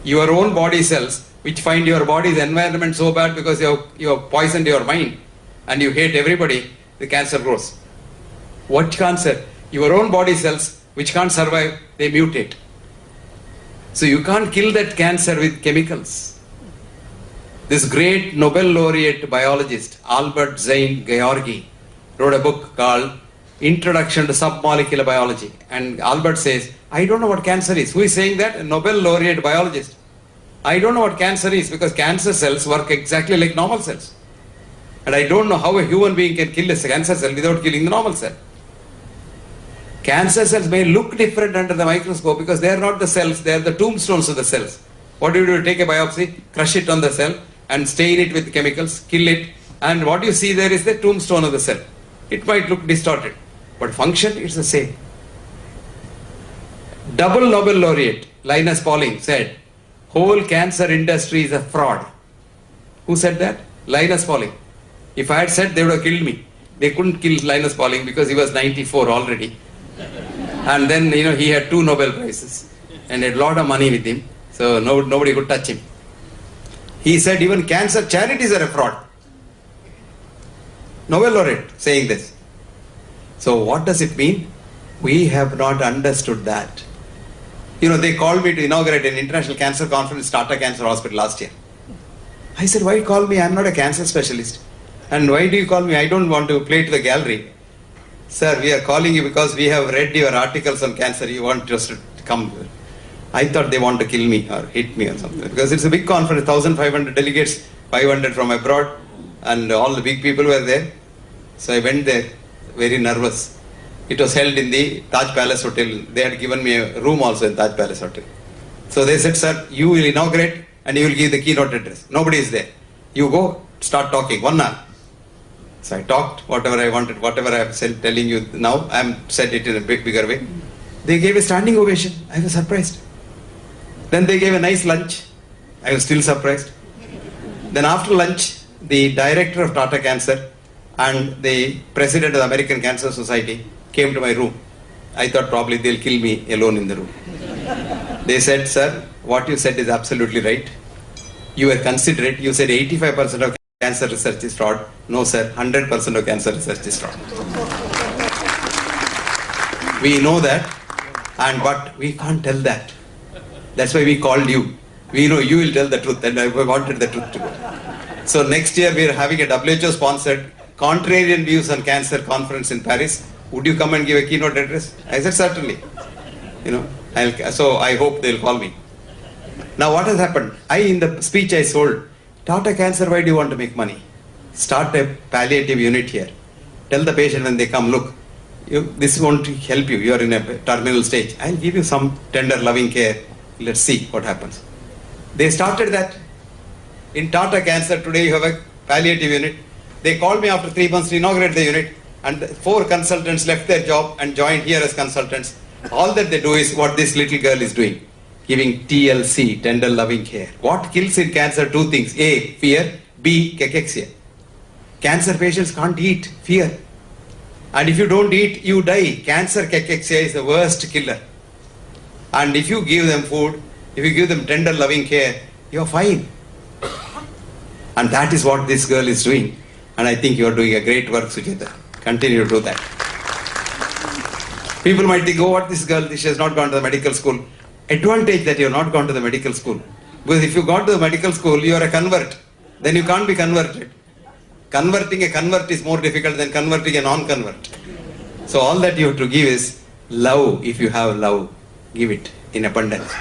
Your own body cells, which find your body's environment so bad because you have poisoned your mind and you hate everybody, the cancer grows. What cancer? Your own body cells, which can't survive, they mutate. So you can't kill that cancer with chemicals. This great Nobel laureate biologist, Albert Zain Georgi, wrote a book called Introduction to Submolecular Biology. And Albert says, I don't know what cancer is. Who is saying that? A Nobel laureate biologist. I don't know what cancer is because cancer cells work exactly like normal cells. And I don't know how a human being can kill a cancer cell without killing the normal cell. Cancer cells may look different under the microscope because they are not the cells, they are the tombstones of the cells. What do you do? Take a biopsy, crush it on the cell and stain it with chemicals, kill it, and what you see there is the tombstone of the cell. It might look distorted, but function it's the same. Double Nobel laureate Linus Pauling said, whole cancer industry is a fraud. Who said that? Linus Pauling. If I had said, they would have killed me. They couldn't kill Linus Pauling because he was 94 already. And then, he had 2 Nobel Prizes and had a lot of money with him. So nobody could touch him. He said even cancer charities are a fraud. Nobel laureate saying this. So what does it mean? We have not understood that. They called me to inaugurate an international cancer conference, Tata Cancer Hospital last year. I said, why call me? I'm not a cancer specialist. And why do you call me? I don't want to play to the gallery. Sir, we are calling you because we have read your articles on cancer. You want us to come. I thought they want to kill me or hit me or something. Because it's a big conference, 1,500 delegates, 500 from abroad. And all the big people were there. So I went there, very nervous. It was held in the Taj Palace Hotel. They had given me a room also in Taj Palace Hotel. So they said, sir, you will inaugurate and you will give the keynote address. Nobody is there. You go, start talking, 1 hour. So I talked, whatever I wanted, whatever I am telling you now, I am said it in a bigger way. They gave a standing ovation. I was surprised. Then they gave a nice lunch. I was still surprised. Then after lunch, the director of Tata Cancer and the president of the American Cancer Society came to my room. I thought probably they'll kill me alone in the room. They said, sir, what you said is absolutely right. You were considerate. You said 85% of cancer research is fraud. No, sir, 100% of cancer research is fraud. We know that, but we can't tell that. That's why we called you. We know you will tell the truth, and I wanted the truth to go. So next year we are having a WHO-sponsored Contrarian Views on Cancer conference in Paris. Would you come and give a keynote address? I said, certainly. So I hope they'll call me. Now what has happened? In the speech I sold, Tata Cancer, why do you want to make money? Start a palliative unit here. Tell the patient when they come, look, this won't help you. You are in a terminal stage. I'll give you some tender, loving care. Let's see what happens. They started that. In Tata Cancer, today you have a palliative unit. They called me after 3 months to inaugurate the unit, and 4 consultants left their job and joined here as consultants. All that they do is what this little girl is doing, giving TLC, tender loving care. What kills in cancer? 2 things. A, fear. B, cachexia. Cancer patients can't eat, fear. And if you don't eat, you die. Cancer cachexia is the worst killer. And if you give them food, if you give them tender loving care, you're fine. And that is what this girl is doing. And I think you are doing a great work, Sujata. Continue to do that. People might think, oh, what this girl, she has not gone to the medical school. Advantage that you have not gone to the medical school. Because if you got to the medical school, you are a convert. Then you can't be converted. Converting a convert is more difficult than converting a non-convert. So all that you have to give is love. If you have love, give it in abundance.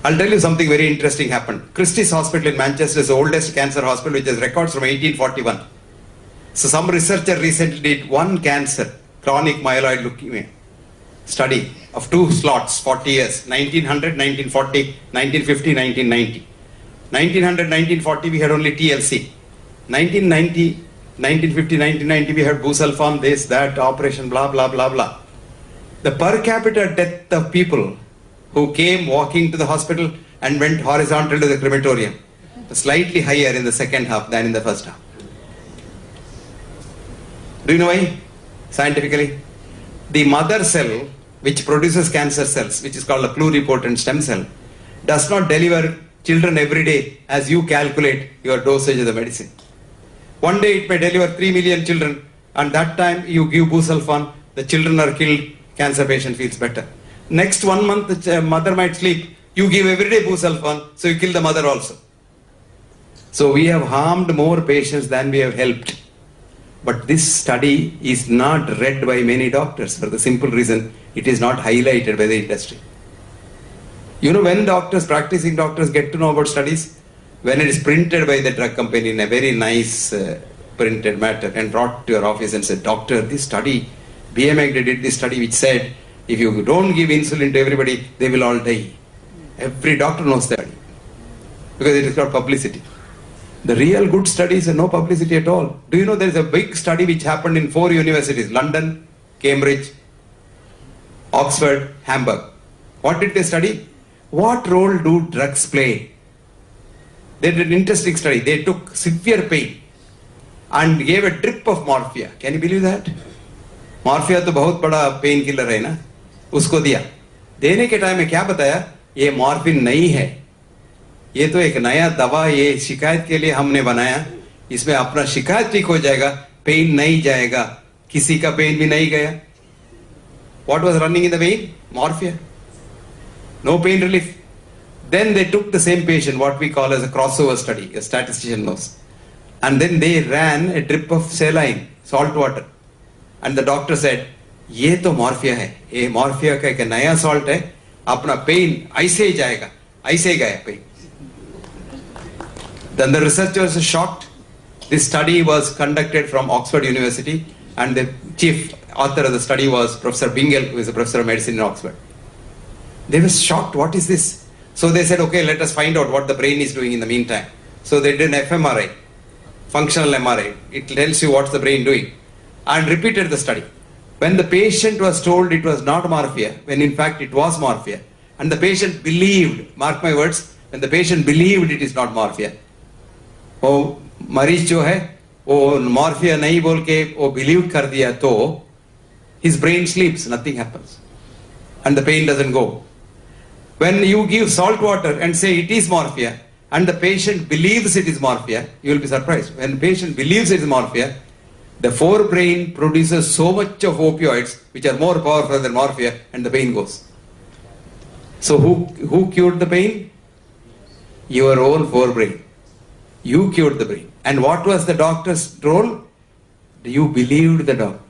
I'll tell you something very interesting happened. Christie's Hospital in Manchester is the oldest cancer hospital which has records from 1841. So some researcher recently did 1 cancer, chronic myeloid leukemia, study of 2 slots, 40 years, 1900, 1940, 1950, 1990. 1900, 1940 we had only TLC. 1990, 1950, 1990 we had busulfan, this, that, operation, blah, blah, blah, blah. The per capita death of people who came walking to the hospital and went horizontal to the crematorium was slightly higher in the second half than in the first half. Do you know why? Scientifically, the mother cell which produces cancer cells, which is called a pluripotent stem cell, does not deliver children every day as you calculate your dosage of the medicine. One day it may deliver 3 million children, and that time you give busulfan, the children are killed, cancer patient feels better. Next 1 month the mother might sleep, you give every day busulfan, so you kill the mother also. So we have harmed more patients than we have helped. But this study is not read by many doctors for the simple reason it is not highlighted by the industry. You know, when practicing doctors get to know about studies, when it is printed by the drug company in a very nice printed matter and brought to your office and said, doctor, this study, B.M.Hegde did this study which said, if you don't give insulin to everybody, they will all die. Every doctor knows that because it is got publicity. The real good studies have no publicity at all. Do you know there is a big study which happened in 4 universities, London, Cambridge, Oxford, Hamburg. What did they study? What role do drugs play? They did an interesting study. They took severe pain and gave a drip of morphia. Can you believe that? Morphia तो बहुत बड़ा pain killer है ना, उसको दिया. देने के time में क्या बताया? ये मॉर्फिन नहीं है, ये तो एक नया दवा, ये शिकायत के लिए हमने बनाया, इसमें अपना शिकायत ठीक हो जाएगा, पेन नहीं जाएगा, किसी का पेन भी नहीं गया. What was running in the vein? Morphia. No pain relief. Then they took the same patient, what we call as a crossover study, a statistician knows, and then they ran a drip of saline, salt water, and the doctor said, ये तो morphia है, ये morphia का एक नया salt है, अपना pain ऐसे ही जाएगा, ऐसे ही गया pain. Then the researchers were shocked. This study was conducted from Oxford University, and the chief author of the study was Professor Bingham, who is a professor of medicine in Oxford. They were shocked, what is this? So they said, okay, let us find out what the brain is doing in the meantime. So they did an fMRI, functional MRI. It tells you what's the brain doing, and repeated the study. When the patient was told it was not morphia, when in fact it was morphia, and the patient believed, mark my words, when the patient believed it is not morphia, वो मरीज जो है वो morphia नहीं बोल के वो believe कर दिया तो his brain sleeps, nothing happens, and the pain doesn't go. When you give salt water and say it is morphia, and the patient believes it is morphia, you will be surprised. When the patient believes it is morphia, the forebrain produces so much of opioids which are more powerful than morphia, and the pain goes. So who cured the pain? Your own forebrain. You cured the brain. And what was the doctor's role? You believed the doctor.